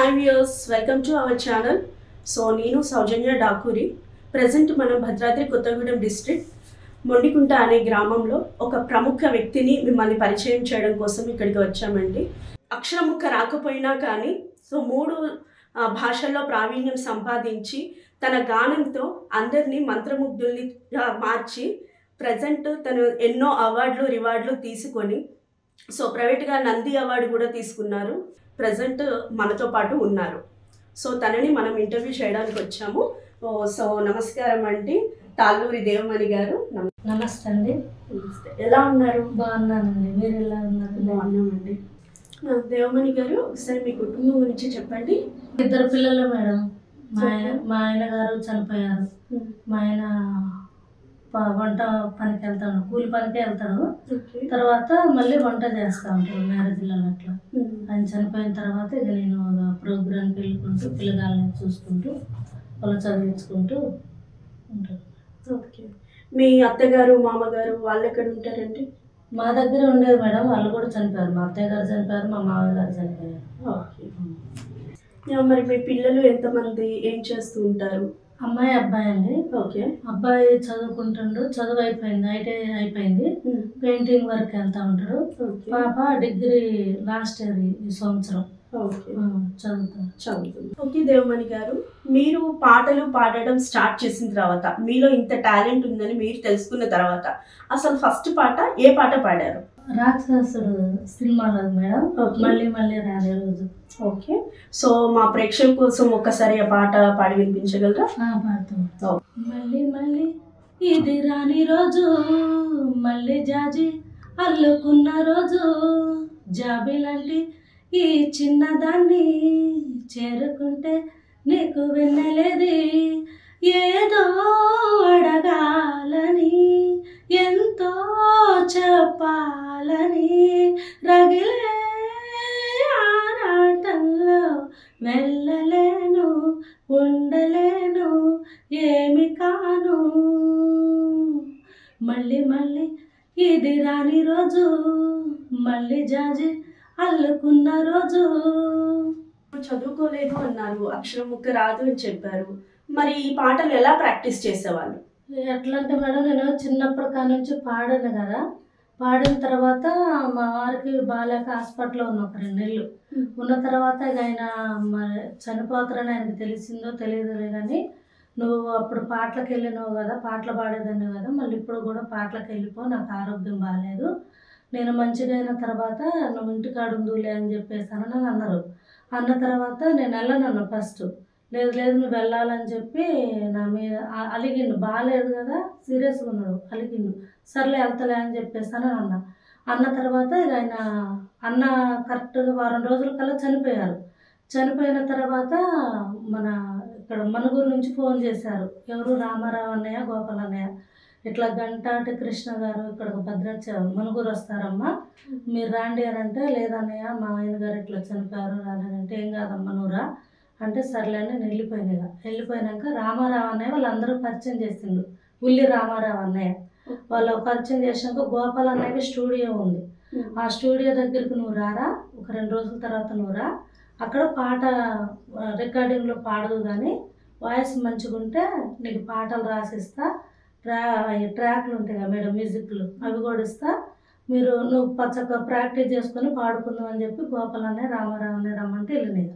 Hi viewers, welcome to our channel. So Neenu Saujanya Dakuri. Present మనం Bhadradri Kothagudem district Mondikunta అనే గ్రామంలో ఒక ప్రముఖ వ్యక్తిని మిమ్మల్ని పరిచయం చేయడం కోసం ఇక్కడికి వచ్చామండి. అక్షరముక్క రాకపోయినా కానీ మూడు భాషల్లో ప్రావీణ్యం సంపాదించి తన గానంతో అందరినీ మంత్రముగ్ధుల్ని మార్చి ప్రెజెంట్ తను ఎన్నో అవార్డులు రివార్డులు తీసుకొని ప్రైవేట్గా నంది అవార్డు కూడా తీసుకున్నారు. ప్రెజెంట్ మనతో పాటు ఉన్నారు. తనని మనం ఇంటర్వ్యూ చేయడానికి వచ్చాము. నమస్కారం అండి, తాళ్ళూరి దేవమణి గారు. నమస్తే అండి. ఎలా ఉన్నారు? బాగున్నానండి, మీరు ఎలా ఉన్నారు? బాగున్నామండి. దేవమణి గారు, ఒకసారి మీ కుటుంబం గురించి చెప్పండి. 2 పిల్లలు మేడం. మా ఆయన గారు చనిపోయారు. మా ఆయన వంట పనికి వెళ్తాడు, కూలి పనికి వెళ్తాడు. తర్వాత మళ్ళీ వంట చేస్తూ ఉంటాడు మ్యారేజ్లలో అట్లా. ఆయన చనిపోయిన తర్వాత ఇక నేను ప్రోగ్రామ్కి వెళ్ళుకుంటూ పిల్లగాళ్ళని చూసుకుంటూ వాళ్ళు చదివించుకుంటూ ఉంటాను. ఓకే. మీ అత్తగారు మామగారు వాళ్ళు ఎక్కడ ఉంటారండి? మా దగ్గర ఉండేది మేడం, వాళ్ళు కూడా చనిపోయారు. మా అత్తయ్య గారు చనిపోయారు, మా మామయ్య గారు చనిపోయారు. ఓకే. మరి మీ పిల్లలు ఎంతమంది, ఏం చేస్తూ ఉంటారు? అమ్మాయి అబ్బాయి అండి. ఓకే. అబ్బాయి చదువుకుంటుండ్రు, చదువు అయిపోయింది, ఐటీఐ అయిపోయింది, పెయింటింగ్ వర్క్ వెళ్తా ఉంటాడు. పాప డిగ్రీ లాస్ట్ ఇయర్ ఈ సంవత్సరం చదువుతుంది. ఓకే దేవమణి గారు, మీరు పాటలు పాడడం స్టార్ట్ చేసిన తర్వాత, మీలో ఇంత టాలెంట్ ఉందని మీరు తెలుసుకున్న తర్వాత అసలు ఫస్ట్ పాట ఏ పాట పాడారు? రాక్షసుడు సినిమాలో మేడం, మళ్ళీ మళ్ళీ రాలే రోజు. ఓకే. మా ప్రేక్షకుల కోసం ఒక్కసారి ఆ పాట పాడి వినిపించగలరా? పాడుతాం. మళ్ళీ మళ్ళీ ఇది రాని రోజు, మళ్ళీ జాజి అల్లుకున్న రోజు, జాబిలంటి ఈ చిన్నదాన్ని చేరుకుంటే నీకు వెన్నెలేది, ఏదో అడగాలని ఎంతో చెప్పాలని రగిలే ఆరాటంలో వెళ్ళలేను, ఉండలేను, ఏమి కాను. మళ్ళీ మళ్ళీ ఇది రాని రోజు, మళ్ళీ జాజి అల్లుకున్న రోజు. చదువుకోలేదు అన్నారు, అక్షరం ముక్క రాదు అని చెప్పారు. మరి ఈ పాటలు ఎలా ప్రాక్టీస్ చేసేవాళ్ళు? ఎట్లా అంటే మేడం, నేను చిన్నప్పటి కాడ నుంచి పాడాను కదా. పాడిన తర్వాత మా వారికి బాగాలేక హాస్పిటల్లో ఉన్న ఒక 2 నెలలు ఉన్న తర్వాత ఇక ఆయన చనిపోతారని ఆయనకు తెలిసిందో తెలియదు కానీ, నువ్వు అప్పుడు పాటలకు వెళ్ళినావు కదా, పాటలు పాడేదాన్ని కదా, మళ్ళీ ఇప్పుడు కూడా పాటలకు వెళ్ళిపో, నాకు ఆరోగ్యం బాగాలేదు, నేను మంచిగా అయిన తర్వాత నువ్వు ఇంటికాడ ఉందులే అని చెప్పేసాను అని అన్నారు. అన్న తర్వాత నేను వెళ్ళనన్నా ఫస్ట్. లేదు లేదు నువ్వు వెళ్ళాలని చెప్పి నా మీద అలిగిండు. బాగాలేదు కదా, సీరియస్గా ఉన్నాడు, అలిగిండు. సర్లే వెళ్తలే అని చెప్పేసాను అన్న తర్వాత ఇక ఆయన అన్న కరెక్ట్గా వారం రోజుల కల్లా చనిపోయారు. చనిపోయిన తర్వాత మన ఇక్కడ మనుగురు నుంచి ఫోన్ చేశారు. ఎవరు? రామారావు అన్నయ్య, గోపాల్ అన్నయ్య, ఇట్లా గంటాటి కృష్ణ గారు ఇక్కడ భద్రాచలం మనుగురు వస్తారమ్మా, మీరు రాండి అని అంటే, లేదన్నయ్య మా ఆయన గారు ఇట్లా చనిపోయారు రాలేదంటే, ఏం కాదమ్మా నువ్వురా అంటే, సర్లే అని నేను వెళ్ళిపోయినాక రామారావు అన్నయ్య వాళ్ళందరూ పరిచయం చేసిండు. ఉల్లి రామారావు అన్నయ్య వాళ్ళు పరిచయం చేసినాక గోపాల్ అన్నయ్యకి స్టూడియో ఉంది. ఆ స్టూడియో దగ్గరికి నువ్వు రారా, ఒక 2 రోజుల తర్వాత నువ్వు రా, అక్కడ పాట రికార్డింగ్లో పాడదు కానీ వాయిస్ మంచిగా ఉంటే నీకు పాటలు రాసిస్తా, ట్రాక్లు ఉంటాయి కదా మేడం, మ్యూజిక్లు అవి కూడా ఇస్తా, నువ్వు పచ్చగా ప్రాక్టీస్ చేసుకొని పాడుకుందాం అని చెప్పి గోపాల్ అన్నయ్య రామారావు అన్నయ్య రమ్మంటే వెళ్ళినాయి.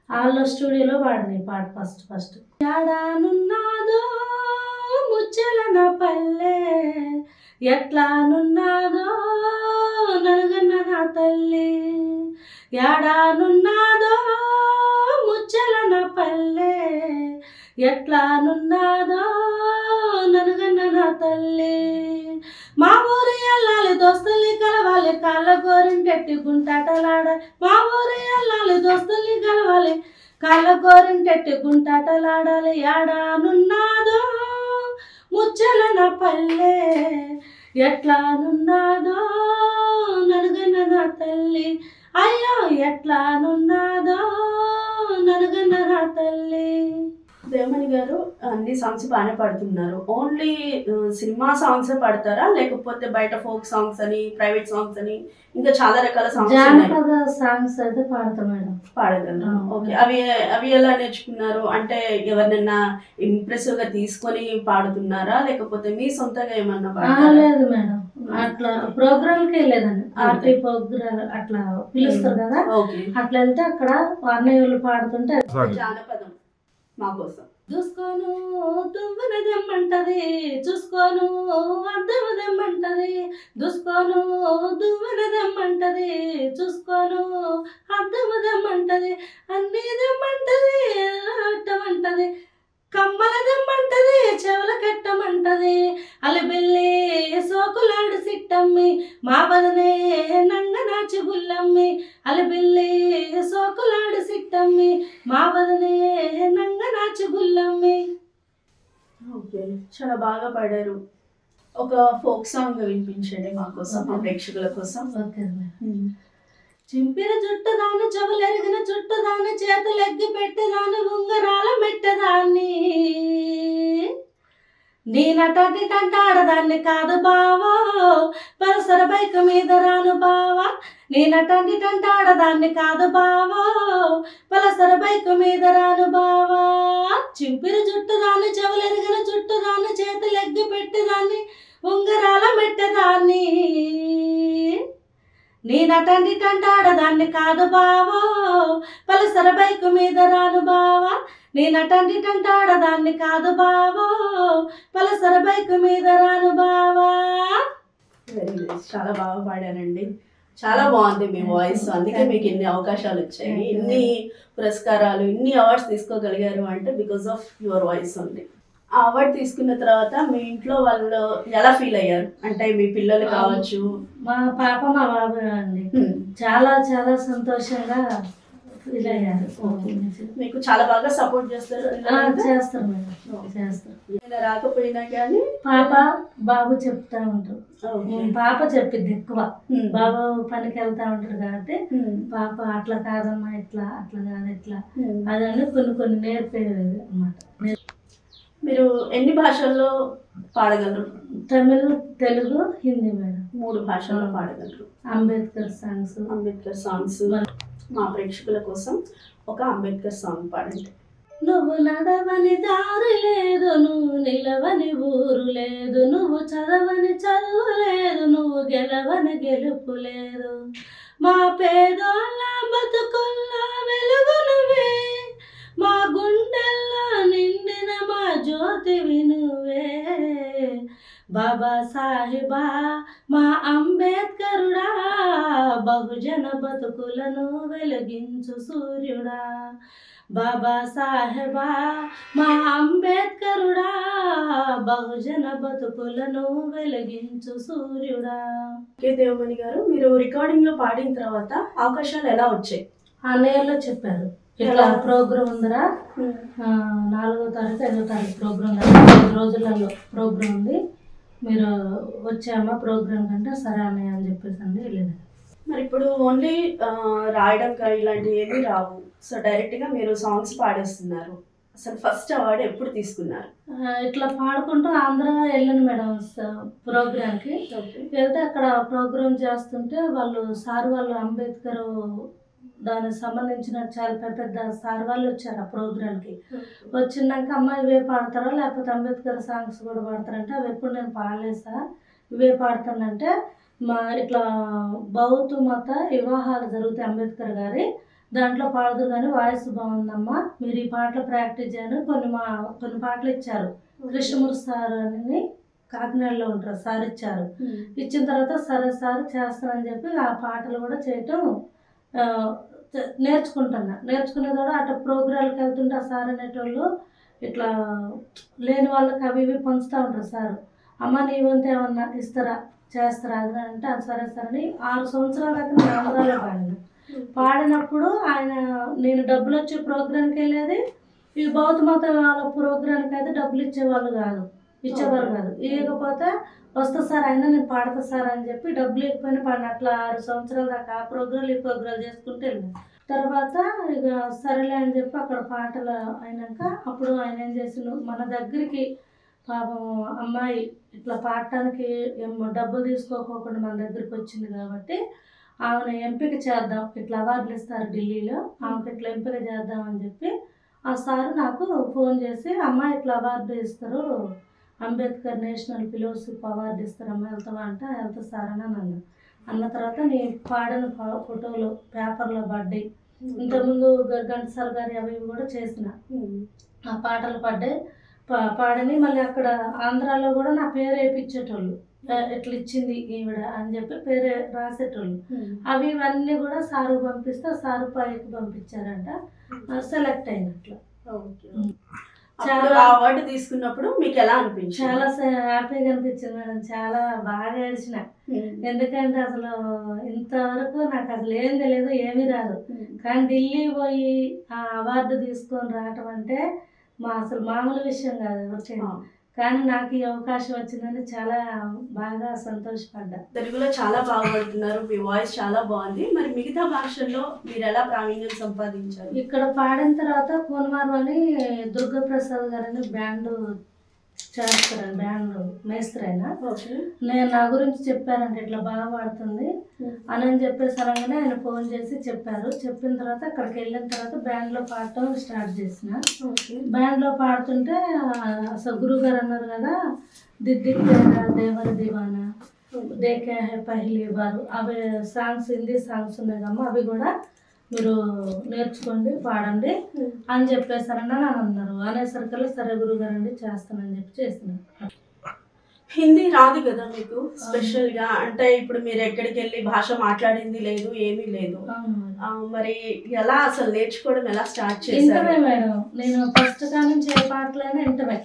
వాళ్ళ స్టూడియోలో పాడినాయి పాట ఫస్ట్. ఎడానున్నాదో ముచ్చలన పల్లె, ఎట్లానున్నాదో నలుగన్న నా తల్లి, ఎడానున్నాదో ముచ్చలన పల్లె, ఎట్లానున్నాదో నలుగన్న నా తల్లి, మా ఊరి వెళ్ళాలి దోస్తుల్ని కలవాలి, కాళ్ళ గోరింటెట్టుకుంటాటలాడ, మా ఊరి వెళ్ళాలి దోస్తుల్ని కలవాలి, కాళ్ళ గోరింటెట్టుకుంటాటలాడాలి, ఏడానున్నాదో ముచ్చలన పల్లె, ఎట్లానున్నాదో నలుగన్న నా తల్లి, అయ్యో ఎట్లానున్నాదో నలుగన్న నా తల్లి. దేవమణి గారు, అన్ని సాంగ్స్ బాగానే పాడుతున్నారు. ఓన్లీ సినిమా సాంగ్స్ పాడతారా, లేకపోతే బయట ఫోక్ సాంగ్స్ అని, ప్రైవేట్ సాంగ్స్ అని, ఇంకా చాలా రకాల సాంగ్స్ జానపద సాంగ్స్ అయితే పాడతాం మేడం. పాడగలరు. ఓకే. అవి అవి ఎలా నేర్చుకున్నారు? అంటే ఎవరినైనా ఇంప్రెసివ్ గా తీసుకొని పాడుతున్నారా, లేకపోతే మీ సొంతగా ఏమన్నా పాడతారా? లేదు మేడం, అట్లా ప్రోగ్రామ్కి వెళ్ళేదాన్ని. ఆర్టీ ప్రోగ్రామ్ అట్లా పిలుస్తారు కదా, అట్లా వెళ్తే అక్కడ అన్నయ్యలు పాడుతుంటే జానపదం మా కోసం. చూసుకోను దువ్వెనదెమ్మంటది, చూసుకోను అద్దెమదెమ్మంటది, చూసుకోను దువ్వెనదెమ్మంటది, చూసుకోను అద్దెమదెమ్మంటది, అన్నీ దెమ్మంటది, అట్టమంటది, కమ్మలదెమ్మంటది, చెవుల కెట్టమంటది, అలిబిల్లి సోకులాడు సిట్టమ్మి, మా వదనే నంగ నాచి బుల్లమ్మి, అలిబిల్లి సోకులాడు సిట్టమ్మి, మా వదనే నంగ నాచి బుల్లమ్మి. ఓకే, చాలా బాగా పాడారు. ఒక ఫోక్ సాంగ్ వినిపించండి మా కోసం, మా ప్రేక్షకుల కోసం. ఓకే. చింపిన జుట్టు దాని, చెవులెరిగిన చుట్టు దాని, చేతులెగ్గి పెట్టేదాన్ని, ఉంగరాల మెట్టదాన్ని, నేనటాటి టంటాడదాన్ని కాదు బావా, పరసర బైక్ మీద రాను బావా, నేనటాటి టంటాడదాన్ని కాదు బావా, పలసర బైక్ మీద రాను బావా, చింపిన జుట్టు దాన్ని, చెవులెరిగిన చుట్టు దాన్ని, చేతులెగ్గి పెట్టేదాన్ని, ఉంగరాల మెట్టదాన్ని, నేనటండి టంటాడదాన్ని కాదు బావా, పలసర బైకు మీద రాను బావా, నేనటండి టంటాడదాన్ని కాదు బావా, పలసర బైకు మీద రాను బావా. వెరీ నైస్, చాలా బాగా పాడారండి. చాలా బాగుంది మీ వాయిస్, అందుకే మీకు ఇన్ని అవకాశాలు వచ్చాయి, ఇన్ని పురస్కారాలు, ఇన్ని అవార్డ్స్ తీసుకోగలిగారు అంటే బికాస్ ఆఫ్ యువర్ వాయిస్ ఉంది. ఆ అవార్డు తీసుకున్న తర్వాత మీ ఇంట్లో వాళ్ళు ఎలా ఫీల్ అయ్యారు? అంటే మీ పిల్లలు కావచ్చు, మా పాప మా బాబు అండి చాలా చాలా సంతోషంగా ఫీల్ అయ్యారు. మీకు చాలా బాగా సపోర్ట్ చేస్తారు? చేస్తారు మేడం, చేస్తారు. రాకపోయినా కానీ పాప బాబు చెప్తా ఉంటారు. పాప చెప్పిద్ది ఎక్కువ, బాబు పనికి వెళ్తా ఉంటారు కాబట్టి పాప అట్లా కాదమ్మా, ఇట్లా అట్లా కాదు ఇట్లా అదని కొన్ని కొన్ని నేర్పేది అన్నమాట. మీరు ఎన్ని భాషల్లో పాడగలరు? తమిళ్, తెలుగు, హిందీ మేడం. 3 భాషల్లో పాడగలరు. అంబేద్కర్ సాంగ్స్. అంబేద్కర్ సాంగ్స్ మా ప్రేక్షకుల కోసం ఒక అంబేద్కర్ సాంగ్ పాడండి. నువ్వు నడవని దారి లేదు, నువ్వు నిలవని ఊరు లేదు, నువ్వు చదవని చదువు లేదు, నువ్వు గెలవని గెలుపు లేదు, మా పేదోళ్ళ బతుకుల్లో వెలుగు నువ్వే, మా గుండెల్లో నిండిన మా జ్యోతివి నువ్వే, బాబా సాహిబా మా అంబేద్కరుడా, బహుజన బతుకులను వెలిగించు సూర్యుడా, బాబా సాహెబా మా అంబేద్కరుడా, బహుజన బతుకులను వెలిగించు సూర్యుడా. దేవమణి గారు, మీరు రికార్డింగ్ లో పాడిన తర్వాత అవకాశాలు ఎలా వచ్చాయి? అన్నయ్యలో చెప్పారు, ఇట్లా ప్రోగ్రామ్ ఉందరా, 4వ తారీఖు 5వ తారీఖు ప్రోగ్రామ్, 5 రోజులలో ప్రోగ్రామ్ ఉంది, మీరు వచ్చామా ప్రోగ్రామ్ కంటే, సరే అన్నయ్య అని చెప్పేసి అండి వెళ్ళింది. మరి ఇప్పుడు ఓన్లీ రాయడం ఇలాంటివి ఏమీ రావు, సో డైరెక్ట్గా మీరు సాంగ్స్ పాడేస్తున్నారు. అసలు ఫస్ట్ అవార్డు ఎప్పుడు తీసుకున్నారు? ఇట్లా పాడుకుంటూ ఆంధ్ర వెళ్ళాను మేడం ప్రోగ్రామ్కి. వెళ్తే అక్కడ ప్రోగ్రామ్ చేస్తుంటే వాళ్ళు సార్ వాళ్ళు అంబేద్కర్ దానికి సంబంధించిన చాలా పెద్ద పెద్ద సార్ వాళ్ళు వచ్చారు ఆ ప్రోగ్రామ్కి. వచ్చినాక అమ్మ ఇవే పాడతారా లేకపోతే అంబేద్కర్ సాంగ్స్ కూడా పాడతారంటే, అవి ఎప్పుడు నేను పాడలేదు సార్, ఇవే పాడతానంటే, మా ఇట్లా బౌద్ధ మత వివాహాలు జరుగుతాయి అంబేద్కర్ గారి, దాంట్లో పాడదు కానీ వాయిస్ బాగుందమ్మా, మీరు ఈ పాటలు ప్రాక్టీస్ చేయని కొన్ని పాటలు ఇచ్చారు. కృష్ణమూర్తి సార్ అని కాకినాడలో ఉంటారు సార్ ఇచ్చారు. ఇచ్చిన తర్వాత సరే సార్ చేస్తానని చెప్పి ఆ పాటలు కూడా చేయటం నేర్చుకునే కూడా అటు ప్రోగ్రాంకి వెళ్తుంటే ఆ సార్ అనేటోళ్ళు ఇట్లా లేని వాళ్ళకి అవి ఇవి పంచుతూ ఉంటారు సార్. అమ్మ నీ వంతు ఏమన్నా ఇస్తారా చేస్తారా అది అంటే, అది సరే సార్ అని 6 సంవత్సరాల దాకా నేను ఆంధ్రాలో పాడినప్పుడు ఆయన నేను డబ్బులు వచ్చే ప్రోగ్రాంకి వెళ్ళేది, ఈ బౌద్ధ మత వాళ్ళ ప్రోగ్రాంకి అయితే డబ్బులు ఇచ్చేవారు కాదు. ఇవ్వకపోతే వస్తా సార్ అయినా నేను పాడతా సార్ అని చెప్పి డబ్బులు ఇవ్వకపోయినా పాడిన. అట్లా 6 సంవత్సరాల దాకా ఆ ప్రోగ్రాలు ఈ ప్రోగ్రాలు చేసుకుంటూ వెళ్ళాను. తర్వాత ఇక సరేలే అని చెప్పి అక్కడ పాటలు అయినాక అప్పుడు ఆయన ఏం చేసిండు, మన దగ్గరికి పాపం అమ్మాయి ఇట్లా పాడటానికి డబ్బులు తీసుకోకుండా మన దగ్గరికి వచ్చింది కాబట్టి ఆమెను ఎంపిక చేద్దాం, ఇట్లా అవార్డులు ఇస్తారు ఢిల్లీలో, ఆమెకు ఇట్లా ఎంపిక చేద్దాం అని చెప్పి ఆ సారు నాకు ఫోన్ చేసి, అమ్మాయి ఇట్లా అవార్డు ఇస్తారు, అంబేద్కర్ నేషనల్ ఫెలోషిప్ అవార్డు ఇస్తారు, అమ్మాయి వెళ్తావా అంటే వెళ్తా సార్ అని అన్నాను. అన్న తర్వాత నేను పాడిన ఫోటోలు పేపర్లో పడ్డాయి. ఇంతకుముందు ఘంటసాల గారి అవి కూడా చేసిన ఆ పాటలు పడ్డాయి. పాడని మళ్ళీ అక్కడ ఆంధ్రాలో కూడా నా పేరు వేయించేటోళ్ళు, ఇట్లా ఇచ్చింది ఈవిడ అని చెప్పి పేరు రాసేటోళ్ళు. అవి ఇవన్నీ కూడా సారు పంపిస్తే సారు పైకి పంపించారంట, సెలెక్ట్ అయినట్లు. చాలా అవార్డు తీసుకున్నప్పుడు మీకు ఎలా అనిపించింది? చాలా హ్యాపీగా అనిపించింది మేడం, చాలా బాగా ఏడ్చిన. ఎందుకంటే అసలు ఇంతవరకు నాకు అసలు ఏం తెలియదు, ఏమీ రాదు. కానీ ఢిల్లీ పోయి ఆ అవార్డు తీసుకొని రావటం అంటే అసలు మామూలు విషయం కాదు ఎవరికైనా. కానీ నాకు ఈ అవకాశం వచ్చిందని చాలా బాగా సంతోషపడ్డా. తెలుగులో చాలా బాగుపడుతున్నారు, మీ వాయిస్ చాలా బాగుంది. మరి మిగతా భాషల్లో మీరు ఎలా ప్రావీణ్యం సంపాదించారు? ఇక్కడ పాడిన తర్వాత కోనవారు అని దుర్గాప్రసాద్ గారని బ్యాండ్ చేస్తారండి, బ్యాండ్ మేస్త్రి అయినా. నేను నా గురించి చెప్పారంటే ఇట్లా బాగా పాడుతుంది అని చెప్పేసి అనగానే ఆయన ఫోన్ చేసి చెప్పారు. చెప్పిన తర్వాత అక్కడికి వెళ్ళిన తర్వాత బ్యాండ్లో పాడటం స్టార్ట్ చేసిన. బ్యాండ్లో పాడుతుంటే అసలు గురువు గారు అన్నారు కదా, దిద్దిక్ దేవర దివానా, దేకే హై పహలీ బారు, అవి సాంగ్స్ హిందీ సాంగ్స్ ఉన్నాయి కమ్మా, అవి కూడా మీరు నేర్చుకోండి పాడండి అని చెప్పేసారని అని అన్నారు. అనేసరికల్లా సరే గురువు గారండి చేస్తానని చెప్పి చేస్తున్నాను. హిందీ రాదు కదా మీకు స్పెషల్గా? అంటే ఇప్పుడు మీరు ఎక్కడికి వెళ్ళి భాష మాట్లాడింది లేదు, ఏమీ లేదు. మరి ఎలా అసలు నేర్చుకోవడం ఎలా స్టార్ట్ చేశారు? ఇంటమే మేడం, నేను ఫస్ట్ నుంచి ఏ పాటలైనా ఇంటమే,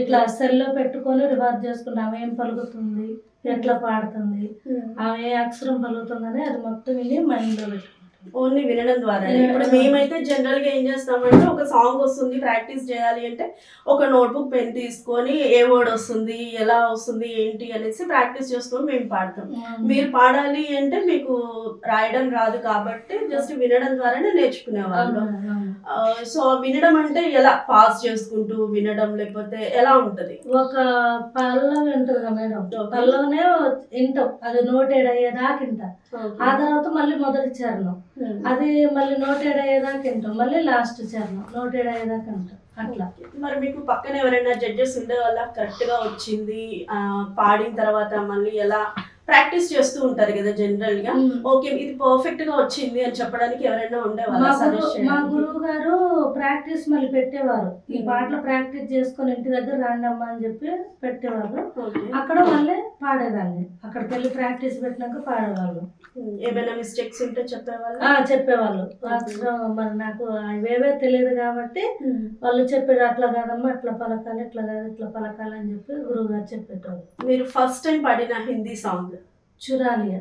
ఇట్లా సెల్లో పెట్టుకొని రివర్స్ చేసుకుని ఆమె ఏం పలుకుతుంది, ఎట్లా పాడుతుంది, ఆమె ఏ అక్షరం పలుకుతుందని అది మొత్తం విని మైండ్లో పెట్టుకుంటాం. ఓన్లీ వినడం ద్వారా. ఇప్పుడు మేమైతే జనరల్ గా ఏం చేస్తామంటే ఒక సాంగ్ వస్తుంది ప్రాక్టీస్ చేయాలి అంటే ఒక నోట్బుక్ పెన్ తీసుకొని ఏ వర్డ్ వస్తుంది, ఎలా వస్తుంది, ఏంటి అనేసి ప్రాక్టీస్ చేసుకొని మేము పాడతాం. మీరు పాడాలి అంటే మీకు రాయడం రాదు కాబట్టి జస్ట్ వినడం ద్వారానే నేర్చుకునేవాళ్ళు. సో వినడం అంటే ఎలా పాస్ చేసుకుంటూ వినడం లేకపోతే ఎలా ఉంటది? ఒక పల్లవి ఉంటుంది కదా మేడం, పల్లవనే వింటాం, అది నోటెడ్ అయ్యేదాకా వింటాం. ఆ తర్వాత మళ్ళీ మొదటి చరణం, అది మళ్ళీ నోటెడ్ అయ్యేదాకా వింటాం, మళ్ళీ లాస్ట్ చరణం నోటెడ్ అయ్యేదాకా వింటాం. అట్లా. మరి మీకు పక్కన ఎవరైనా జడ్జెస్ ఉండే వాళ్ళ కరెక్ట్ గా వచ్చింది పాడిన తర్వాత మళ్ళీ ఎలా ప్రాక్టీస్ చేస్తూ ఉంటారు కదా జనరల్ గా, ఓకే ఇది పర్ఫెక్ట్ గా వచ్చింది అని చెప్పడానికి ఎవరైనా ఉండేవాళ్ళ? మా గురువు గారు ప్రాక్టీస్ మళ్ళీ పెట్టేవారు, ఈ పాటలు ప్రాక్టీస్ చేసుకొని ఇంటి దగ్గర రాండమ్మా అని చెప్పి పెట్టేవారు. అక్కడ మళ్ళీ పాడేదాన్ని, అక్కడికి వెళ్ళి ప్రాక్టీస్ పెట్టినాక పాడేవాళ్ళు. ఏమైనా మిస్టేక్స్ ఉంటే చెప్పేవాళ్ళు? చెప్పేవాళ్ళు. మరి నాకు అవేవే తెలియదు కాబట్టి వాళ్ళు చెప్పారు, అట్లా కాదమ్మా ఇట్లా పలకాలి, ఇట్లా కాదు ఇట్లా పలకాలి అని చెప్పి గురువు గారు చెప్పేటోళ్ళు. మీరు ఫస్ట్ టైం పాడిన హిందీ సాంగ్ चुरा लिया?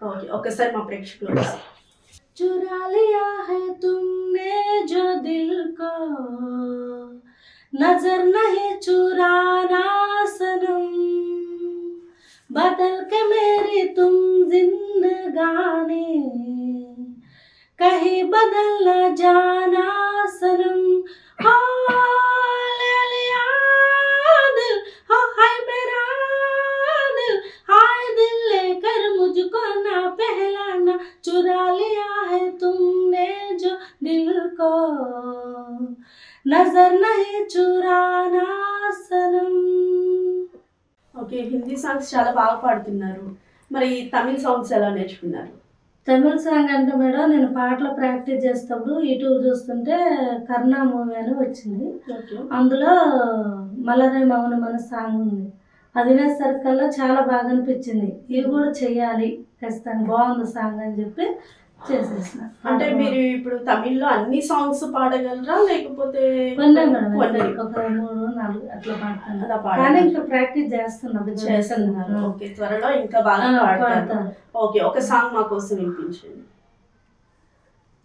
ఓకే, ఒకసారి మా ప్రేక్షకులు. चुरा लिया है तुमने जो दिल को, नजर नहीं चुराना सनम, बदल के मेरी तुम जिंदगानी, कहीं बदल न जाना सनम. ले लिया दिल, हो हाय मेरा दिल, हाय दिल लेकर मुझको ना पहलाना, चुरा लिया है तुमने जो दिल को, नजर नहीं चुराना सनम. ఓకే, హిందీ సాంగ్స్ చాలా బాగా పాడుతున్నారు. మరి తమిళ సాంగ్స్ ఎలా నేర్చుకున్నారు? తమిళ సాంగ్ అంటే మేడం, నేను పాటలు ప్రాక్టీస్ చేసేటప్పుడు యూట్యూబ్ చూస్తుంటే కర్ణా మూవీ అని వచ్చింది. అందులో మలరే మౌనం అనే సాంగ్ ఉంది. అది వినేసరికల్లా చాలా బాగా అనిపించింది, ఇది కూడా చెయ్యాలి ఖచ్చితంగా, బాగుంది సాంగ్ అని చెప్పి చేసేసిన. అంటే మీరు ఇప్పుడు తమిళ్లో అన్ని సాంగ్స్ పాడగలరా లేకపోతే? కొన్ని మేడం, ఒక 3-4 అట్లా పాడతాను, కానీ ఇంకా ప్రాక్టీస్ చేస్తున్నారు. ఓకే, త్వరలో ఇంకా బాగా పాడతారు. ఓకే, ఒక సాంగ్ మా కోసం వినిపించండి.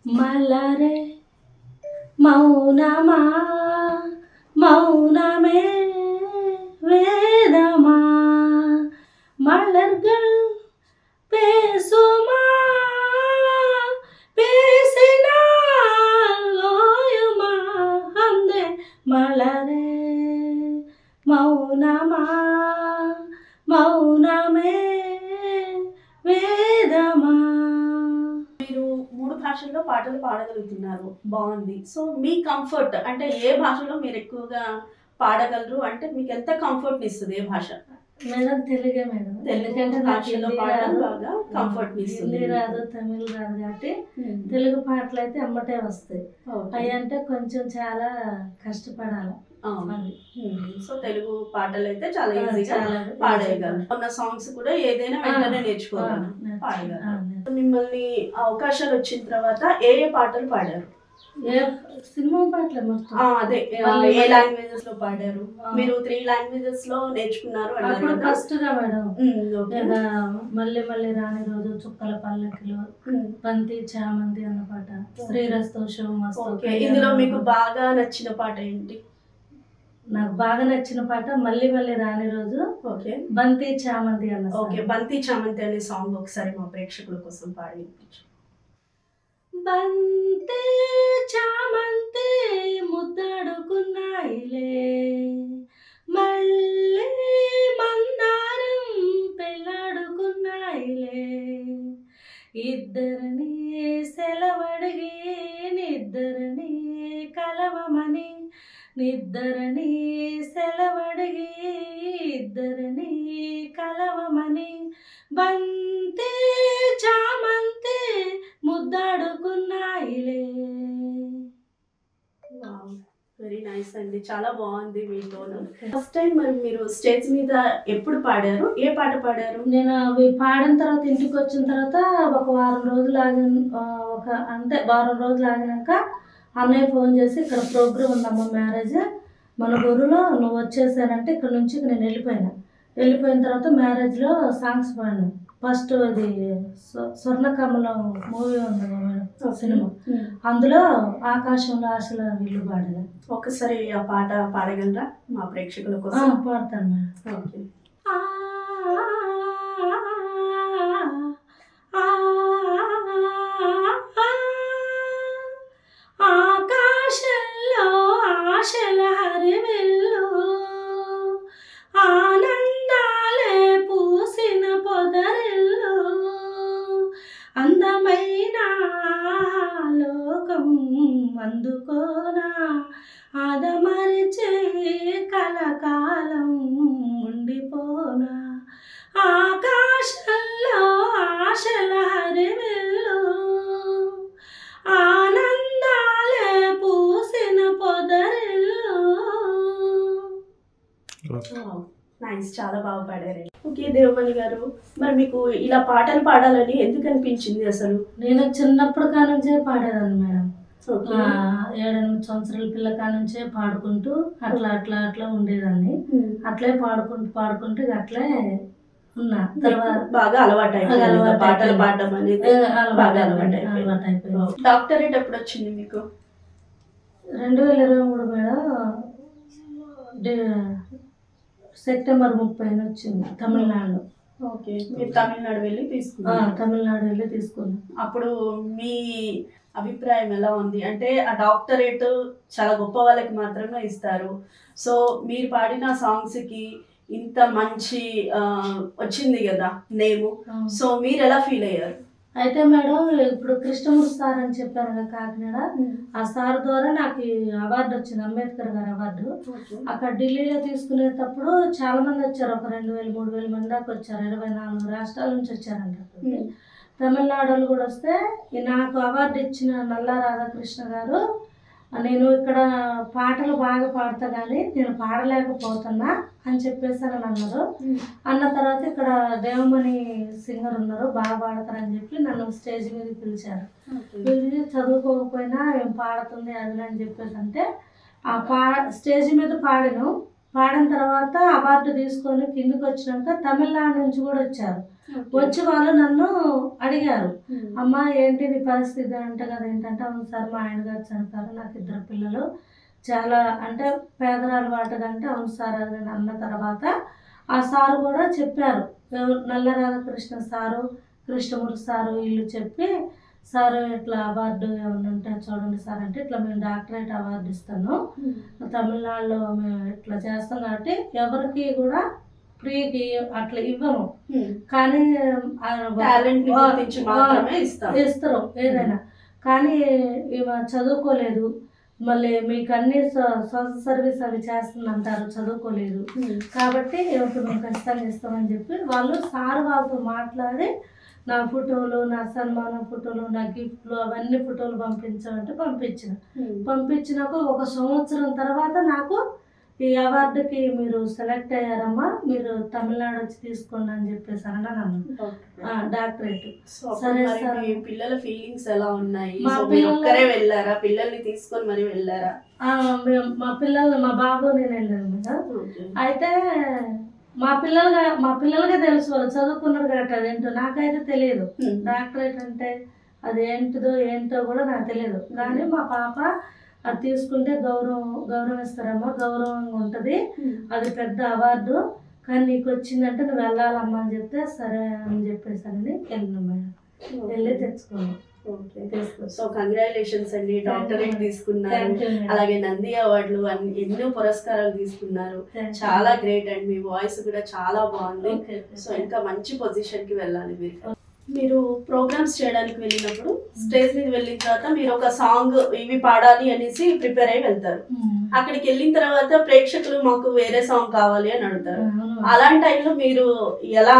మలరే మౌనమా మౌనమే வேதமா மலர்கள் பேசுமா பேசினா భాషల్లో పాటలు పాడగలుగుతున్నారు, బాగుంది. సో మీ కంఫర్ట్ అంటే ఏ భాషలో మీరు ఎక్కువగా పాడగలరు, అంటే మీకు ఎంత కంఫర్ట్ ఇస్తుంది ఏ భాష? మేడం తెలుగే మేడం. తెలుగు భాషలో పాడడం బాగా కంఫర్ట్ ఇస్తుంది. హిందీ రాదు, తమిళ్ రాదు కాబట్టి తెలుగు పాటలు అయితే అమ్మటే వస్తాయి. అవి అంటే కొంచెం చాలా కష్టపడాలి. సో తెలుగు పాటలు అయితే చాలా ఈజీగా పాడేయగలరు. ఉన్న సాంగ్స్ కూడా ఏదైనా వెంటనే నేర్చుకోగలరు, పాడగలరు. మిమ్మల్ని అవకాశాలు వచ్చిన తర్వాత ఏ ఏ పాటలు పాడారు? సినిమా పాటలు మొత్తం. అదే ఏ లాంగ్వేజెస్ లో పాడారు? మీరు 3 లాంగ్వేజెస్ లో నేర్చుకున్నారు అప్పుడు ఫస్ట్ గా మేడం. మళ్ళీ మళ్ళీ రాని రోజు, చుక్కల పల్లకిలో, బంతి చామంతి అన్న పాట, శ్రీరస్తు శుభమస్తు. ఇందులో మీకు బాగా నచ్చిన పాట ఏంటి? నాకు బాగా నచ్చిన పాట మళ్ళీ మళ్ళీ రాని రోజు, బంతి చామంతి అన్న. బంతి చామంతి అనే సాంగ్ ఒకసారి మా ప్రేక్షకుల కోసం పాడి. బంతి చామంతి ముద్దాడుకున్నాయిలే, మళ్ళీ మందారం పెళ్ళాడుకున్నాయిలే, ఇద్దరిని సెలవడిగి నిద్దరిని కలవమని, నిద్దరిని సెలవడిగి ఇద్దరిని కలవమని, బంతి చామంతి ముద్దాడుకున్నాయిలే. వెరీ నైస్ అండి, చాలా బాగుంది మీతో. ఫస్ట్ టైం మరి మీరు స్టేజ్ మీద ఎప్పుడు పాడారు, ఏ పాట పాడారు? నేను అవి పాడిన తర్వాత ఇంటికి వచ్చిన తర్వాత ఒక వారం రోజులు ఆగినాక అన్నయ్య ఫోన్ చేసి, ఇక్కడ ప్రోగ్రామ్ ఉందమ్మా మ్యారేజ్ మన ఊరిలో, నువ్వు వచ్చేసానంటే ఇక్కడ నుంచి నేను వెళ్ళిపోయిన తర్వాత మ్యారేజ్లో సాంగ్స్ పాడినా. ఫస్ట్ అది స్వర్ణకమలం మూవీ ఉంది మేడం, సినిమా, అందులో ఆకాశంలో ఆశల వీళ్ళు పాడగా. ఒకసారి ఆ పాట పాడగలరా మా ప్రేక్షకుల కోసం? పాడతాను మేడం. ఓకే. ఆకాశంలో ఆశల హరివిల్లు, ఆనందాలే పూసిన పొదరిల్లు, అందమైన లోకం అందుకోనా, ఆదమరిచే కలకాలం ఉండిపోనా, ఆకాశంలో ఆశల హరివిల్లు, ఆనందాలే పూసిన పొదరిల్లు. నైస్, చాలా బాగా పాడారు. ఓకే దేవమణి గారు, మరి మీకు ఇలా పాటలు పాడాలని ఎందుకు అనిపించింది అసలు? నేను చిన్నప్పుడు కానుంచే పాడేదాన్ని మేడం. 7-8 సంవత్సరాల పిల్ల కానుంచే పాడుకుంటూ అట్లా అట్లా అట్లా ఉండేదాన్ని. అట్లే పాడుకుంటూ అట్లే ఉన్నా. తర్వాత బాగా అలవాటు అయిపోయింది పాటలు పాడడం అనేది, బాగా అలవాటు అయిపోయింది. డాక్టరేట్ ఎప్పుడు వచ్చింది మీకు? 2023 మేడం, సెప్టెంబర్ 30 వచ్చింది తమిళనాడులో. ఓకే, మీరు తమిళనాడు వెళ్ళి తీసుకున్నారు? తమిళనాడు వెళ్ళి తీసుకున్నాను. అప్పుడు మీ అభిప్రాయం ఎలా ఉంది? అంటే ఆ డాక్టరేట్ చాలా గొప్ప వాళ్ళకి మాత్రమే ఇస్తారు. సో మీరు పాడిన సాంగ్స్కి ఇంత మంచి వచ్చింది కదా నేము. సో మీరు ఎలా ఫీల్ అయ్యారు? అయితే మేడం, ఇప్పుడు కృష్ణమూర్తి సార్ అని చెప్పారు కదా కాకినాడ, ఆ సార్ ద్వారా నాకు అవార్డు వచ్చింది, అంబేద్కర్ గారి అవార్డు. అక్కడ ఢిల్లీలో తీసుకునేటప్పుడు చాలా మంది వచ్చారు, ఒక 2000-3000 మంది దాకా వచ్చారు. 24 రాష్ట్రాల నుంచి వచ్చారంట. తమిళనాడు కూడా వస్తే నాకు అవార్డు ఇచ్చిన నల్లా రాధాకృష్ణ గారు, నేను ఇక్కడ పాటలు బాగా పాడతా కానీ నేను పాడలేకపోతున్నా అని చెప్పేసి అని అన్నారు. అన్న తర్వాత ఇక్కడ దేవమణి సింగర్ ఉన్నారు, బాగా పాడతారని చెప్పి నన్ను స్టేజ్ మీద పిలిచారు. పిలిచి చదువుకోకపోయినా ఏం పాడుతుంది అది అని చెప్పేసి అంటే స్టేజ్ మీద పాడిన తర్వాత అవార్డు తీసుకొని కిందకి వచ్చినాక తమిళనాడు నుంచి కూడా వచ్చారు. వచ్చి వాళ్ళు నన్ను అడిగారు, అమ్మ ఏంటి నీ పరిస్థితి అంటే కదా. ఏంటంటే అవును సార్, మా ఆయన గారు చనిపోయారు, నాకు 2 పిల్లలు, చాలా అంటే పేదరాలు వాటదంటే అవును సార్ అది అన్న తర్వాత ఆ సారు కూడా చెప్పారు, నల్ల రాధాకృష్ణ సారు, కృష్ణమూర్తి సారు వీళ్ళు చెప్పి, సార్ ఇట్లా అవార్డు ఏమన్నా ఉంటే చూడండి సార్ అంటే, ఇట్లా మేము డాక్టరేట్ అవార్డు ఇస్తాను, తమిళనాడులో మేము ఇట్లా చేస్తాం కాబట్టి ఎవరికి కూడా ఫ్రీకి అట్లా ఇవ్వము, కానీ ఇస్తారు ఏదైనా. కానీ ఈమె చదువుకోలేదు, మళ్ళీ మీకు అన్ని సోషల్ సర్వీస్ అవి చేస్తుందంటారు, చదువుకోలేదు కాబట్టి ఇప్పుడు మేము ఖచ్చితంగా ఇస్తామని చెప్పి వాళ్ళు సార్ వాళ్ళతో మాట్లాడి నా ఫోటోలు, నా సన్మానం ఫోటోలు, నా గిఫ్ట్లు అవన్నీ ఫోటోలు పంపించామంటే పంపించినాక 1 సంవత్సరం తర్వాత నాకు ఈ అవార్డుకి మీరు సెలెక్ట్ అయ్యారమ్మా, మీరు తమిళనాడు వచ్చి తీసుకోండి అని చెప్పేసి అన్నాను. డాక్టరేట్. సరే సార్. పిల్లల ఫీలింగ్స్ ఎలా ఉన్నాయి? వెళ్ళారా? పిల్లల్ని తీసుకొని మరి వెళ్ళారా? మా బాబు నేను వెళ్ళాను కదా. అయితే మా పిల్లలకే తెలుసు, వాళ్ళు చదువుకున్నారు కాబట్టి అదేంటో నాకైతే తెలియదు. డాక్టరేట్ అంటే ఏంటో కూడా నాకు తెలియదు. కానీ మా పాప అది తీసుకుంటే గౌరవిస్తారమ్మా, గౌరవంగా ఉంటుంది, అది పెద్ద అవార్డు, కానీ నీకు వచ్చిందంటే నువ్వు వెళ్ళాలమ్మా అని చెప్తే సరే అని చెప్పేసానని వెళ్ళినమ్మా. వెళ్ళి తెచ్చుకున్నాం. సో కంగ్రాచులేషన్స్ అండి, డాక్టరేట్ తీసుకున్నారు, అలాగే నంది అవార్డులు ఎన్నో పురస్కారాలు తీసుకున్నారు. చాలా గ్రేట్ అండి, మీ వాయిస్ కూడా చాలా బాగుంది. సో ఇంకా మంచి పొజిషన్ కి వెళ్ళాలి మీరు ప్రోగ్రామ్స్ చేయడానికి వెళ్ళినప్పుడు స్టేజ్ మీద వెళ్ళిన తర్వాత మీరు ఒక సాంగ్ ఇవి పాడాలి అనేసి ప్రిపేర్ అయి వెళ్తారు. అక్కడికి వెళ్ళిన తర్వాత ప్రేక్షకులు మాకు వేరే సాంగ్ కావాలి అని అడుగుతారు. అలాంటి టైంలో మీరు ఎలా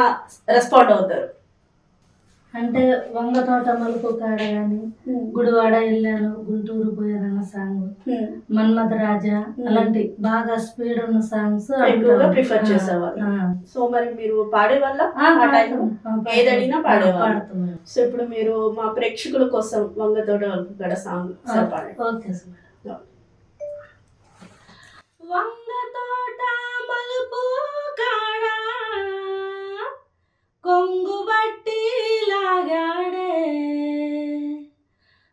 రెస్పాండ్ అవుతారు? అంటే వంగ తోట మలుపు కాడ కానీ, గుడివాడ వెళ్ళాను, గుంటూరు పోయారన్న సాంగ్, మన్మథ రాజా, అలాంటి బాగా స్పీడ్ ఉన్న సాంగ్స్ ప్రిఫర్ చేసేవారు. సో మరి మీరు పాడే వల్ల ఏదడినా పాడేవారు. సో ఇప్పుడు మీరు మా ప్రేక్షకుల కోసం వంగ తోట మలుపు కాడ సాంగ్ పాడండి. Okay sir. వంగ తోట మలుపు కాడ కొంగు బట్టి లాగాడే,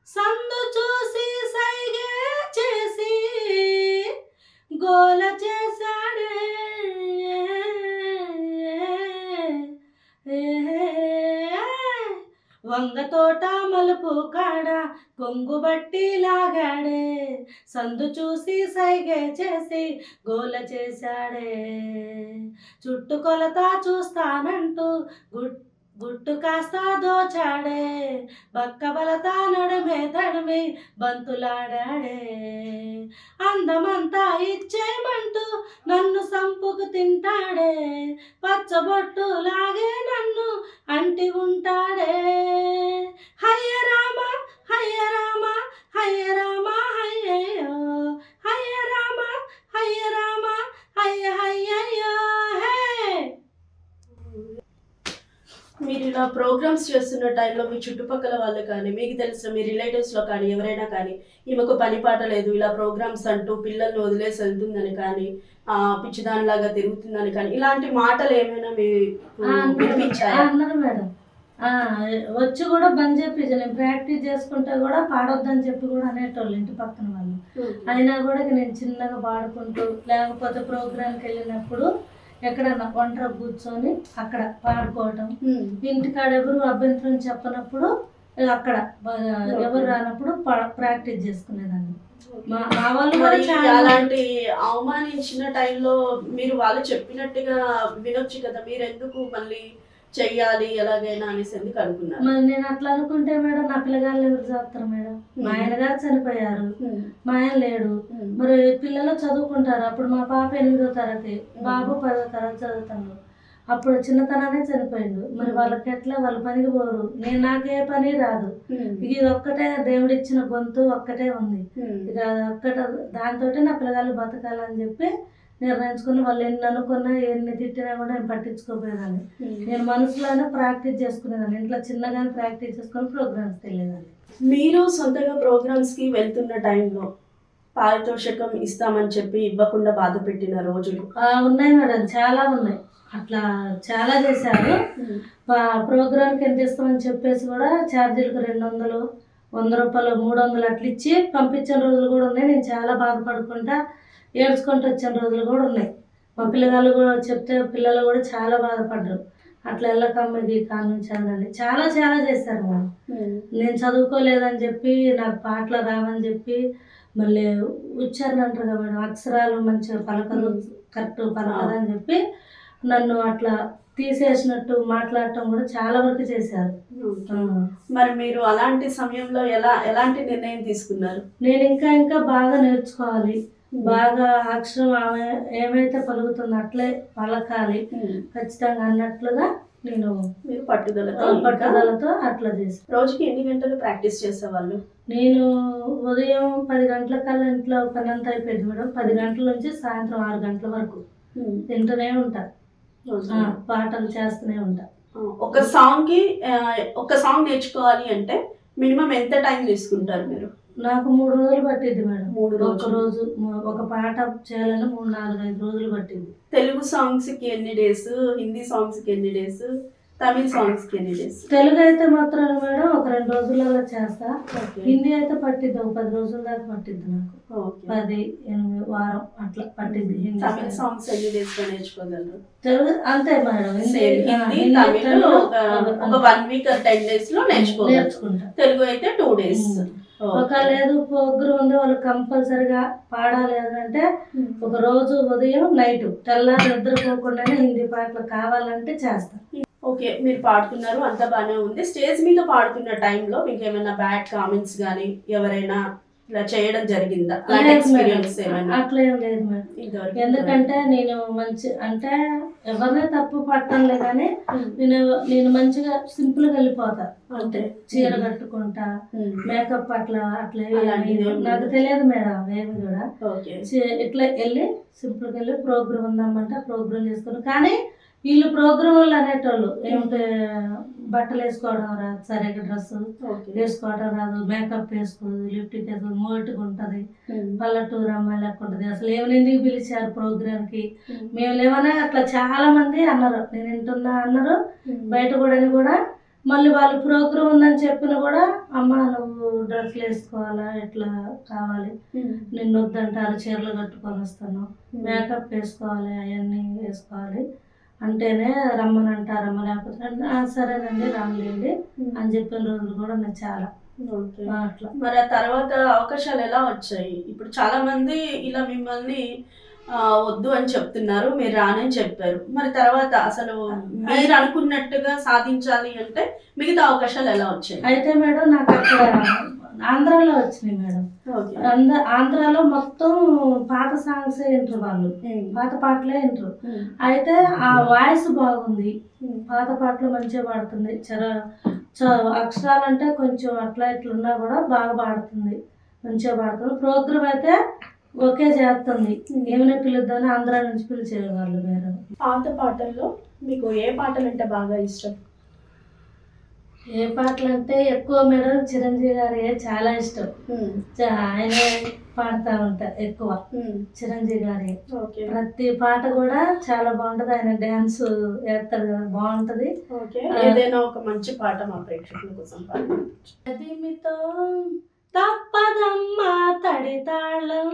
సందు చూసి సైగే చేసి గోల చేశాడే, వంగ తోట మలుపు కాడ కొంగు బట్టి లాగాడే, సందు చూసి సైగే చేసి గోల చేశాడే, చుట్టుకొలత చూస్తానంటూ గుట్టు కాస్త దోచాడే, బక్క బలత నడుమే తడిమి బంతులాడాడే, అందమంతా ఇచ్చేయమంటూ నన్ను సంపుకు తింటాడే, పచ్చబొట్టు లాగే నన్ను అంటి ఉంటాడే, హయ్య రామ హయ్య రామ హయ్య రామ హయ్యయ్యో, హయ్య రామ హయ్య రామ హయ్య హయ్యయ్యో. మీరు ఇలా ప్రోగ్రామ్స్ చేస్తున్న టైంలో మీ చుట్టుపక్కల వాళ్ళు కానీ, మీకు తెలిసిన మీ రిలేటివ్స్లో కానీ ఎవరైనా కానీ ఈమెకు పని పాట లేదు, ఇలా ప్రోగ్రామ్స్ అంటూ పిల్లల్ని వదిలేసి వెళ్తుందని కానీ, పిచ్చిదానిలాగా తిరుగుతుందని కానీ, ఇలాంటి మాటలు ఏమైనా వినిపించాయా? అన్నారు మేడం. వచ్చి కూడా బంద్ చేపించాను, నేను ప్రాక్టీస్ చేసుకుంటే కూడా పాడొద్దని చెప్పి కూడా అనేటోళ్ళు ఇంటి పక్కన వాళ్ళు. అయినా కూడా నేను చిన్నగా పాడుకుంటూ, లేకపోతే ప్రోగ్రాంకి వెళ్ళినప్పుడు ఎక్కడన్నా ఒంటరి కూర్చొని అక్కడ పాడుకోవటం, ఇంటికాడ ఎవరు అభ్యంతరం చెప్పనప్పుడు అక్కడ ఎవరు రానప్పుడు ప్రాక్టీస్ చేసుకునేదాన్ని. మా వాళ్ళు అలాంటి అవమానించిన టైంలో మీరు వాళ్ళు చెప్పినట్టుగా వినొచ్చు కదా, మీరు ఎందుకు మళ్ళీ చెయ్యాలి ఎలాగైనా అనేసి ఎందుకు అనుకున్నారు? మరి నేను అట్లా అనుకుంటే మేడం నా పిల్లగాళ్ళు ఎవరు చదువుతారు మేడం? మా ఆయన గారు చనిపోయారు, మా ఆయన లేడు, మరి పిల్లలు చదువుకుంటారు. అప్పుడు మా పాప 8వ తరగతి, బాబు 10వ తరగతి చదువుతాను. అప్పుడు చిన్నతనానే చనిపోయిండు. మరి వాళ్ళకి ఎట్లా, వాళ్ళు పనికి పోరు, నాకే పని రాదు. ఇది ఒక్కటే దేవుడు ఇచ్చిన గొంతు ఒక్కటే ఉంది, ఇక ఒక్కటే దాంతో నా పిల్లగాళ్ళు బతకాలని చెప్పి నిర్ణయించుకుని వాళ్ళు ఎన్ని అనుకున్నా ఎన్ని తిట్టినా కూడా నేను పట్టించుకోపోయేదాన్ని. నేను మనసులోనే ప్రాక్టీస్ చేసుకునేదాన్ని, ఇంట్లో చిన్నగానే ప్రాక్టీస్ చేసుకొని ప్రోగ్రామ్స్కి వెళ్ళేదాన్ని. మీరు సొంతగా ప్రోగ్రామ్స్కి వెళ్తున్న టైంలో పారితోషికం ఇస్తామని చెప్పి ఇవ్వకుండా బాధ పెట్టిన రోజులు ఉన్నాయి మేడం, చాలా ఉన్నాయి. అట్లా చాలా చేశారు. ప్రోగ్రామ్కి ఎంత ఇస్తామని చెప్పేసి కూడా ఛార్జీలకు 200, 100 రూపాయలు, 300 అట్లా ఇచ్చి పంపించిన రోజులు కూడా ఉన్నాయి. నేను చాలా బాధపడుకుంటా ఏడ్చుకుంటూ వచ్చిన రోజులు కూడా ఉన్నాయి. మా పిల్లగాళ్ళు కూడా చెప్తే పిల్లలు కూడా చాలా బాధపడ్డారు. అట్లా వెళ్ళకమ్మది కానుంచాలని చాలా చాలా చేశారు. వాళ్ళు నేను చదువుకోలేదని చెప్పి, నాకు పాటలు రావని చెప్పి, మళ్ళీ ఉచ్చారణ అంటారు కదా మేడం, అక్షరాలు మంచిగా పలకలు కరెక్ట్ పలకదని చెప్పి నన్ను అట్లా తీసేసినట్టు మాట్లాడటం కూడా చాలా వరకు చేశారు. మరి మీరు అలాంటి సమయంలో ఎలాంటి నిర్ణయం తీసుకున్నారు? నేను ఇంకా బాగా నేర్చుకోవాలి, బాగా అక్షరం ఆమె ఏమైతే పలుకుతుందో అట్లే పలకాలి ఖచ్చితంగా అన్నట్లుగా మీరు పట్టుదలతో అట్లా చేసి. రోజుకి ఎన్ని గంటలు ప్రాక్టీస్ చేసేవాళ్ళు? నేను ఉదయం 10 గంటల కల్లా ఇంట్లో పని అంతా అయిపోయింది మేడం. 10 గంటల నుంచి సాయంత్రం 6 గంటల వరకు తింటూనే ఉంటా, పాటలు చేస్తూనే ఉంటా. ఒక సాంగ్ నేర్చుకోవాలి అంటే మినిమం ఎంత టైం తీసుకుంటారు మీరు? నాకు 3 రోజులు పట్టింది మేడం. ఒక రోజు ఒక పాట చేయాలని 3, 4, 5 రోజులు పట్టింది. తెలుగు సాంగ్స్ కి ఎన్ని డేస్, హిందీ సాంగ్స్ కి ఎన్ని డేస్, తమిళ సాంగ్స్ కి ఎన్ని డేస్? తెలుగు అయితే మాత్రం మేడం ఒక 2 రోజులలో చేస్తా. హిందీ అయితే పట్టిద్ది, ఒక 10 రోజుల దాకా పట్టిద్ది నాకు. 10, 8 వారం అట్లా పట్టింది. తమిళ సాంగ్స్ ఎన్ని డేస్ లో నేర్చుకోగలరు? తెలుగు అంతే మేడం. హిందీ తమిళ ఒక 1 వీక్ 10 డేస్ లో నేర్చుకుంటా. తెలుగు అయితే 2 డేస్. ఒక లేదు ప్రోగ్రామ్ ఉంది, వాళ్ళు కంపల్సరిగా పాడాలి అంటే ఒక రోజు ఉదయం నైట్ తెల్లారి నిద్రపోకుండానే హిందీ పాటలు కావాలంటే చేస్తాను. ఓకే, మీరు పాడుతున్నారు, అంతా బాగానే ఉంది. స్టేజ్ మీద పాడుతున్న టైంలో మీకు ఏమైనా బ్యాడ్ కామెంట్స్ కానీ ఎవరైనా ఇలా చేయడం జరిగిందా? అట్లా ఏం లేదు మేడం. ఎందుకంటే నేను అంటే ఎవరినే తప్పు పట్టంలే కానీ నేను మంచిగా సింపుల్ గా వెళ్ళిపోతా. అంటే చీర కట్టుకుంటా, మేకప్ అట్లా నాకు తెలియదు మేడం ఏమి కూడా. ఇట్లా వెళ్ళి సింపుల్ గా వెళ్ళి ప్రోగ్రామ్ ఉందామంటే ప్రోగ్రామ్ చేసుకున్నాను. కానీ వీళ్ళు ప్రోగ్రామ్ వాళ్ళు అనేటోళ్ళు ఏమిటి బట్టలు వేసుకోవడం రాదు, సరిగ్గా డ్రెస్ వేసుకోవడం రాదు, మేకప్ వేసుకోదు, లిప్టిక్ వేసుకోదు, మోటుగా ఉంటుంది, పల్లెటూరు అమ్మాయి లెక్క ఉంటుంది. అసలు ఏమైనా ఎందుకు పిలిచారు ప్రోగ్రామ్ కి, మేము లేవనా అట్లా చాలా మంది అన్నారు. నేను వింటున్నా అన్నారు బయట కూడా. మళ్ళీ వాళ్ళు ప్రోగ్రామ్ ఉందని చెప్పిన కూడా అమ్మ నువ్వు డ్రెస్లు వేసుకోవాలా, ఎట్లా కావాలి, నిన్ను వద్దంటారు, చీరలు కట్టుకొని వస్తాను, మేకప్ వేసుకోవాలి, అవన్నీ వేసుకోవాలి అంటేనే రమ్మని అంటారమ్మ, లేకపోతే సరేనండి రాములేండి అని చెప్పిన రోజులు కూడా నాకు చాలా. అట్లా మరి ఆ తర్వాత అవకాశాలు ఎలా వచ్చాయి? ఇప్పుడు చాలా మంది ఇలా మిమ్మల్ని వద్దు అని చెప్తున్నారు, మీరు రానని చెప్పారు. మరి తర్వాత అసలు మీరు అనుకున్నట్టుగా సాధించాలి అంటే మిగతా అవకాశాలు ఎలా వచ్చాయి? అయితే మేడం నాకు అక్కడ ఆంధ్రాలో వచ్చినాయి మేడం. ఆంధ్రాలో మొత్తం పాత సాంగ్స్ వింటారు వాళ్ళు, పాత పాటలే వింటారు. అయితే ఆ వాయిస్ బాగుంది, పాత పాటలు మంచిగా పాడుతుంది. అక్షరాలు అంటే కొంచెం అట్లా ఇట్లున్నా కూడా బాగా పాడుతుంది, మంచిగా పాడుతుంది. ప్రోగ్రామ్ అయితే ఓకే చేస్తుంది, ఏమైనా పిలుద్దామని ఆంధ్రా నుంచి పిలిచేవాళ్ళు మేడం. పాత పాటల్లో మీకు ఏ పాటలు అంటే బాగా ఇష్టం? ఏ పాటలు అంటే ఎక్కువ మేడం చిరంజీవి గారి చాలా ఇష్టం. ఆయన పాడుతూ ఉంటారు ఎక్కువ చిరంజీవి గారి. ప్రతి పాట కూడా చాలా బాగుంటది, ఆయన డాన్స్ వేస్తాడు కదా, బాగుంటది. ఏదైనా ఒక మంచి పాట మా ప్రేక్షకుల కోసం పాడితో తప్పదమ్మా తడి తాళం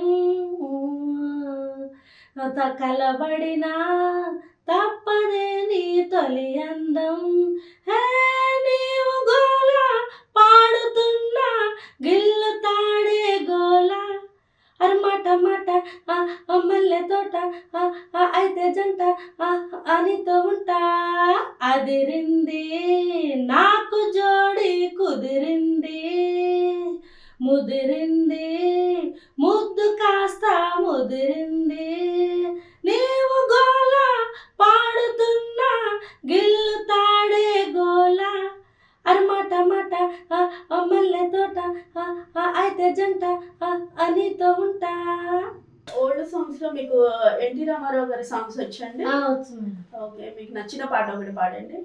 కలబడినా తప్పదే నీ తొలి అందం, హే నీవు గోల పాడుతున్నా గిల్లు తాడే గోల, అరే మాట మాట మల్లె తోట అయితే జంట అనితో ఉంటా, అదిరింది నాకు జోడి కుదిరింది, ముదిరింది ముద్దు కాస్త ముదిరింది, నీవు గోల పాడుతున్నా గిల్లు తాడే గోల, అరే మాట మాట మల్లె తోట అయితే జంట అనితో ఉంటా. ఓల్డ్ సాంగ్స్ లో మీకు ఎన్టీ రామారావు గారి సాంగ్స్ వచ్చండి? ఓకే, మీకు నచ్చిన పాట ఒకటి పాడండి.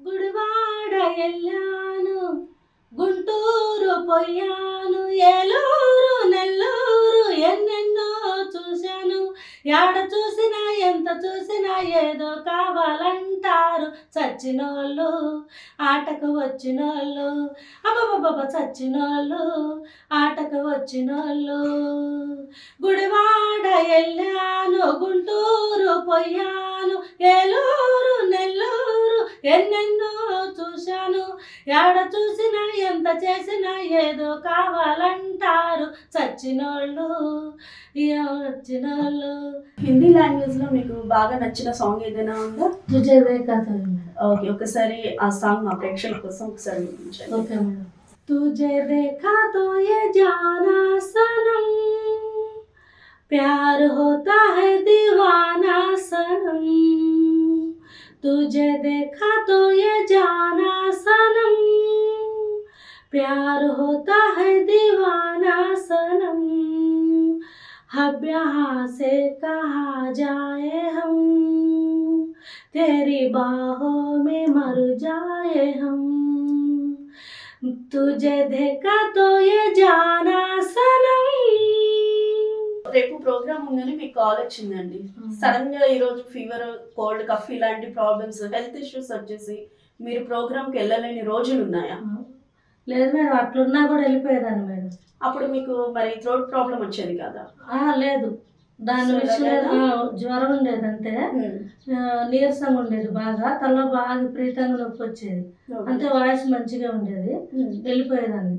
గుడివాడ ఎల్లాను, గుంటూరు పోయాను, ఏలూరు నెల్లూరు ఎన్నెన్నో చూశాను, యాడ చూసినా ఎంత చూసినా ఏదో కావాలంటారు చచ్చినోళ్ళు, ఆటకు వచ్చినోళ్ళు, అబ్బబ్బబ్బ చచ్చినోళ్ళు, ఆటకు వచ్చినోళ్ళు. గుడివాడ వెళ్ళాను, గుంటూరు పోయాను, ఏలూరు నెల్లూరు ఎన్నెన్నో చూశాను, యాడ చూసినా ఎంత చేసినా ఏదో కావాలంటారు చచ్చినోళ్ళు, వచ్చినోళ్ళు. హిందీ లాంగ్వేజ్ లో మీకు బాగా నచ్చిన సాంగ్ ఏదైనా ఉందా? తుజే దేఖా తో మేడం. ఓకే, ఒకసారి ఆ సాంగ్ మా ప్రేక్షకుల కోసం ఒకసారి వినిపించండి. Okay madam. तुझे देखा तो ये जाना सनम, प्यार होता है दीवाना सनम, तुझे देखा तो ये जाना सनम, प्यार होता है दीवाना सनम, अब यहाँ से कहा जाए हम, तेरी बाहों में मर जाए हम, तुझे देखा तो ये जाना सनम. రేపు ప్రోగ్రామ్ ఉందని మీకు కాల్ వచ్చిందండి. సడన్ గా ఈ రోజు ఫీవర్, కోల్డ్, కఫ్ ఇలాంటి ప్రాబ్లమ్స్, హెల్త్ ఇష్యూస్ వచ్చేసి మీరు ప్రోగ్రామ్ కి వెళ్ళలేని రోజులు ఉన్నాయా? లేదు మేడం, అట్లున్నా కూడా వెళ్ళిపోయేదాన్ని మేడం. అప్పుడు మీకు మరి థ్రోట్ ప్రాబ్లం వచ్చేది కదా? లేదు, దాని విషయంలో జ్వరం ఉండేది అంతే, నీరసంగా ఉండేది, బాగా తల బాగా విపరీతంగా నొప్పి వచ్చేది, అంతే వాయిస్ మంచిగా ఉండేది, వెళ్ళిపోయేదాన్ని.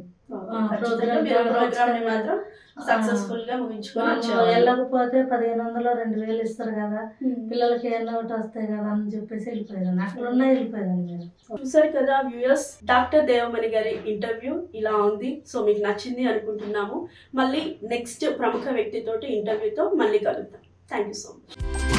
సక్సెస్ఫుల్ గా ముగించుకొని వెళ్ళకపోతే 1500 2000 ఇస్తారు కదా, పిల్లలకి ఏమన్నా ఒకటి వస్తాయి కదా అని చెప్పేసి వెళ్ళిపోయేదాన్ని. అట్లున్నా వెళ్ళిపోయేదాన్ని మేడం. చూసారు కదా వ్యూయర్స్, డాక్టర్ దేవమణి గారి ఇంటర్వ్యూ ఇలా ఉంది. సో మీకు నచ్చింది అనుకుంటున్నాము. మళ్ళీ నెక్స్ట్ ప్రముఖ వ్యక్తితోటి ఇంటర్వ్యూతో మళ్ళీ కలుద్దాం. Thank you so much.